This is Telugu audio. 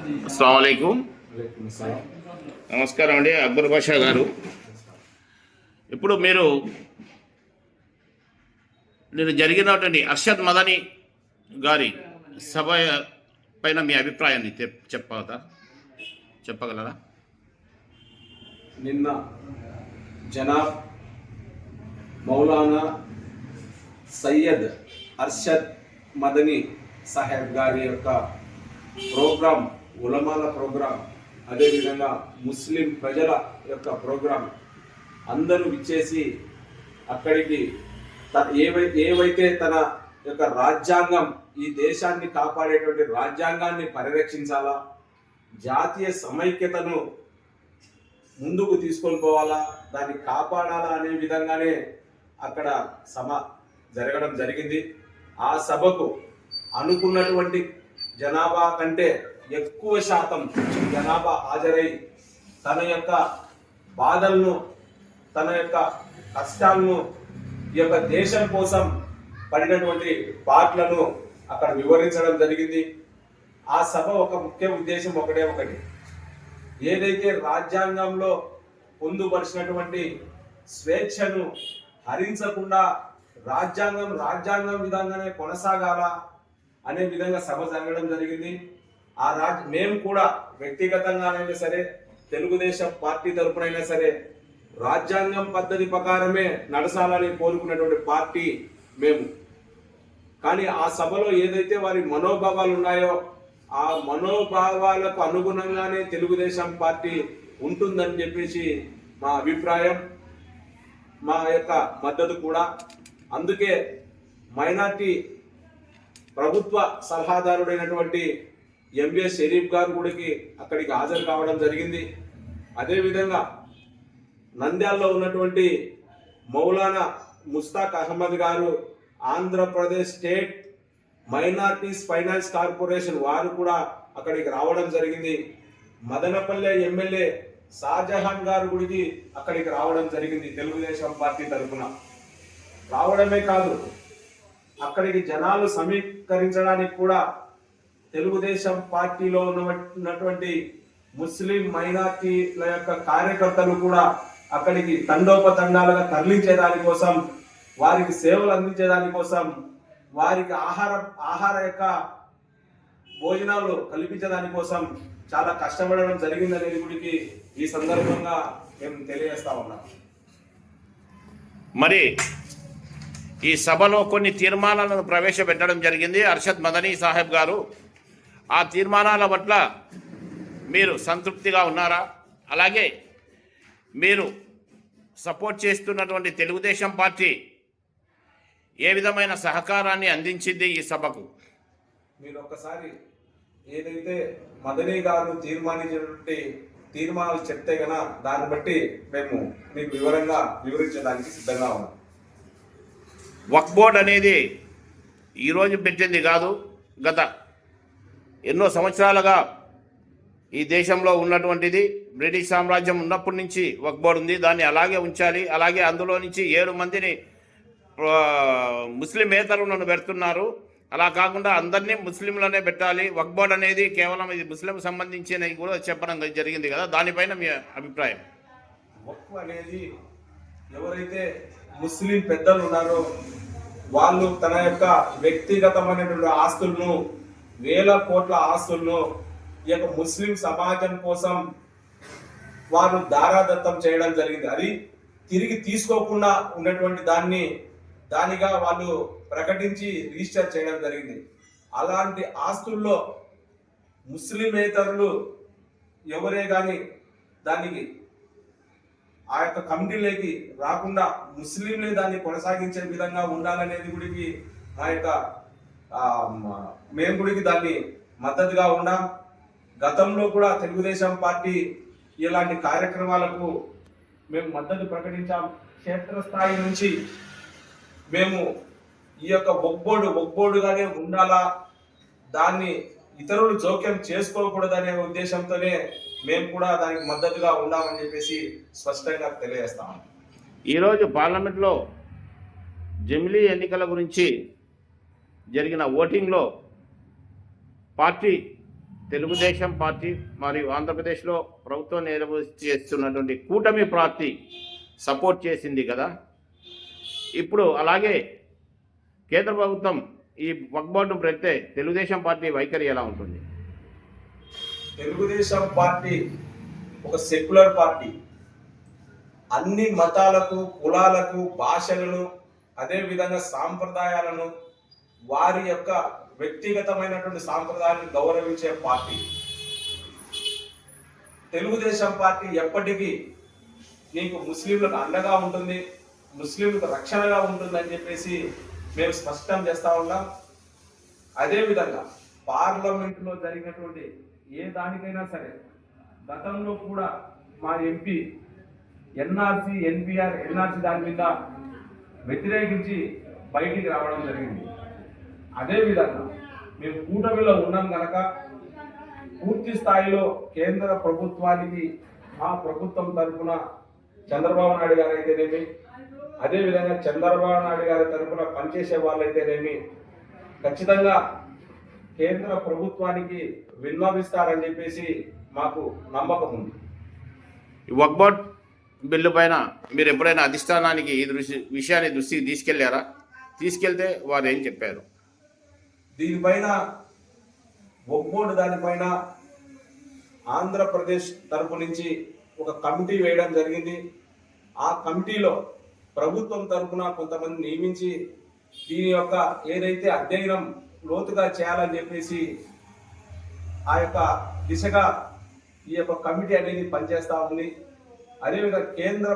అస్సలాము అలైకుం. నమస్కారం అండి అక్బర్ బాషా గారు. ఇప్పుడు నేను జరిగినటువంటి అర్షద్ మదనీ గారి సభ పైన మీ అభిప్రాయాన్ని చెప్పగలరా? నిన్న జనాబ్ మౌలానా సయ్యద్ అర్షద్ మదనీ సాహెబ్ గారి యొక్క ప్రోగ్రాం, ఉలమాల ప్రోగ్రాం, అదేవిధంగా ముస్లిం ప్రజల యొక్క ప్రోగ్రాం అందరూ విచ్చేసి అక్కడికి ఏవైతే తన యొక్క రాజ్యాంగం, ఈ దేశాన్ని కాపాడేటువంటి రాజ్యాంగాన్ని పరిరక్షించాలా, జాతీయ సమైక్యతను ముందుకు తీసుకొని పోవాలా, దాన్ని కాపాడాలా అనే విధంగానే అక్కడ సభ జరగడం జరిగింది. ఆ సభకు అనుకున్నటువంటి జనాభా కంటే ఎక్కువ శాతం జనాభా హాజరై తన యొక్క బాధలను, తన యొక్క కష్టాలను, ఈ యొక్క దేశం కోసం పడినటువంటి పాటలను అక్కడ వివరించడం జరిగింది. ఆ సభ ఒక ముఖ్య ఉద్దేశం ఒకటి, ఏదైతే రాజ్యాంగంలో పొందుపరిచినటువంటి స్వేచ్ఛను హరించకుండా రాజ్యాంగం విధంగానే కొనసాగాల అనే విధంగా సభ జరగడం జరిగింది. మేము కూడా వ్యక్తిగతంగానైనా సరే, తెలుగుదేశం పార్టీ తరపునైనా సరే, రాజ్యాంగం పద్ధతి ప్రకారమే నడసాలని కోరుకున్నటువంటి పార్టీ మేము. కానీ ఆ సభలో ఏదైతే వారి మనోభావాలు ఉన్నాయో ఆ మనోభావాలకు అనుగుణంగానే తెలుగుదేశం పార్టీ ఉంటుందని చెప్పేసి మా అభిప్రాయం, మా యొక్క మద్దతు కూడా. అందుకే మైనార్టీ ప్రభుత్వ సలహాదారుడైనటువంటి ఎంవిఎస్ షరీఫ్ గారు కూడా అక్కడికి హాజరు కావడం జరిగింది. అదేవిధంగా నంద్యాలలో ఉన్నటువంటి మౌలానా ముస్తాక్ అహ్మద్ గారు, Andhra Pradesh state minorities finance corporation వారు కూడా అక్కడికి రావడం జరిగింది. మదనపల్లె ఎమ్మెల్యే షాజహాన్ గారు గుడికి అక్కడికి రావడం జరిగింది. తెలుగుదేశం పార్టీ తరఫున రావడమే కాదు, అక్కడికి జనాలు సమీకరించడానికి కూడా తెలుగుదేశం పార్టీలో ఉన్నటువంటి ముస్లిం మైనార్టీల యొక్క కార్యకర్తలు కూడా అక్కడికి తండోపతండాలుగా తరలించేదాని కోసం, వారికి సేవలు అందించేదాని కోసం, వారికి ఆహార యొక్క భోజనాలు కల్పించేదాని కోసం చాలా కష్టపడడం జరిగిందనేది గుడికి ఈ సందర్భంగా మేము తెలియజేస్తా ఉన్నాం. మరి ఈ సభలో కొన్ని తీర్మానాలను ప్రవేశపెట్టడం జరిగింది అర్షద్ మదనీ సాహెబ్ గారు. ఆ తీర్మానాల పట్ల మీరు సంతృప్తిగా ఉన్నారా? అలాగే మీరు సపోర్ట్ చేస్తున్నటువంటి తెలుగుదేశం పార్టీ ఏ విధమైన సహకారాన్ని అందించింది ఈ సభకు? మీరు ఒక్కసారి ఏదైతే మదనీ గారు తీర్మానించినటువంటి తీర్మానాలు చెప్తే గన దాన్ని బట్టి మేము మీకు వివరంగా వివరించడానికి సిద్ధంగా ఉన్నాం. వక్ఫ్ బోర్డ్ అనేది ఈరోజు పెట్టింది కాదు, గత ఎన్నో సంవత్సరాలుగా ఈ దేశంలో ఉన్నటువంటిది. బ్రిటిష్ సామ్రాజ్యం ఉన్నప్పటి నుంచి వక్ఫ్ బోర్డు ఉంది, దాన్ని అలాగే ఉంచాలి. అలాగే అందులో నుంచి 7 మందిని ముస్లిమేతరులను పెడుతున్నారు. అలా కాకుండా అందరినీ ముస్లింలనే పెట్టాలి. వక్ఫ్ బోర్డు అనేది కేవలం ఇది ముస్లిం సంబంధించినవి కూడా చెప్పడం జరిగింది కదా, దానిపైన మీ అభిప్రాయం? వక్ఫ్ అనేది ఎవరైతే ముస్లిం పెద్దలు ఉన్నారో వాళ్ళు తన యొక్క వ్యక్తిగతమైనటువంటి ఆస్తులను, వేల కోట్ల ఆస్తులను ఈ యొక్క ముస్లిం సమాజం కోసం వారు దారాదత్తం చేయడం జరిగింది. అది తిరిగి తీసుకోకుండా ఉన్నటువంటి దానిగా వాళ్ళు ప్రకటించి రిజిస్టర్ చేయడం జరిగింది. అలాంటి ఆస్తుల్లో ముస్లిమేతరులు ఎవరే కానీ దానికి ఆ యొక్క కమిటీలోకి రాకుండా ముస్లింలే దాన్ని కొనసాగించే విధంగా ఉండాలనేది గుడికి మా యొక్క మేము గుడికి దాన్ని మద్దతుగా ఉన్నాం. గతంలో కూడా తెలుగుదేశం పార్టీ ఇలాంటి కార్యక్రమాలకు మేము మద్దతు ప్రకటించాం. క్షేత్రస్థాయి నుంచి మేము ఈ యొక్క వక్ఫ్ బోర్డుగానే ఉండాలా, దాన్ని ఇతరులు జోక్యం చేసుకోకూడదనే ఉద్దేశంతోనే మేము కూడా దానికి మద్దతుగా ఉన్నామని చెప్పేసి స్పష్టంగా తెలియజేస్తాం. ఈరోజు పార్లమెంట్లో జమిలీ ఎన్నికల గురించి జరిగిన ఓటింగ్లో పార్టీ తెలుగుదేశం పార్టీ మరియు ఆంధ్రప్రదేశ్లో ప్రభుత్వం చేస్తున్నటువంటి కూటమి పార్టీ సపోర్ట్ చేసింది కదా. ఇప్పుడు అలాగే కేంద్ర ప్రభుత్వం ఈ వక్ఫ్ బోర్డును పెడితే తెలుగుదేశం పార్టీ వైఖరి ఎలా ఉంటుంది? తెలుగుదేశం పార్టీ ఒక సెక్యులర్ పార్టీ. అన్ని మతాలకు, కులాలకు, భాషలను, అదేవిధంగా సాంప్రదాయాలను, వారి యొక్క వ్యక్తిగతమైనటువంటి సాంప్రదాయాలను గౌరవించే పార్టీ. తెలుగుదేశం పార్టీ ఎప్పటికీ నీకు ముస్లింలకు అండగా ఉంటుంది, ముస్లింలకు రక్షణగా ఉంటుందని చెప్పేసి మేము స్పష్టం చేస్తా ఉన్నాం. అదేవిధంగా పార్లమెంటులో జరిగినటువంటి ఏ దానికైనా సరే గతంలో కూడా మా ఎంపీ ఎన్ఆర్సీ, ఎన్పిఆర్, ఎన్ఆర్సీ దాని మీద వ్యతిరేకించి బయటికి రావడం జరిగింది. అదేవిధంగా మేము కూటమిలో ఉన్నాం కనుక పూర్తి స్థాయిలో కేంద్ర ప్రభుత్వానికి మా ప్రభుత్వం తరఫున చంద్రబాబు నాయుడు గారు అయితేనేమి, అదేవిధంగా చంద్రబాబు నాయుడు గారి తరఫున పనిచేసే వాళ్ళైతేనేమి ఖచ్చితంగా కేంద్ర ప్రభుత్వానికి విన్నవిస్తారని చెప్పేసి మాకు నమ్మకం ఉంది. ఈ వక్ఫ్ బోర్డ్ బిల్లు పైన మీరు ఎప్పుడైనా అధిష్టానానికి ఈ విషయాన్ని దృష్టికి తీసుకెళ్లారా? తీసుకెళ్తే వారు ఏం చెప్పారు? దీనిపైన వక్ఫ్ బోర్డు దానిపైన ఆంధ్రప్రదేశ్ తరపు నుంచి ఒక కమిటీ వేయడం జరిగింది. ఆ కమిటీలో ప్రభుత్వం తరపున కొంతమంది నియమించి దీని యొక్క ఏదైతే అధ్యయనం లోతుగా చేయాలని చెప్పేసి ఆ యొక్క దిశగా ఈ యొక్క కమిటీ అనేది పనిచేస్తూ ఉంది. అదేవిధంగా కేంద్ర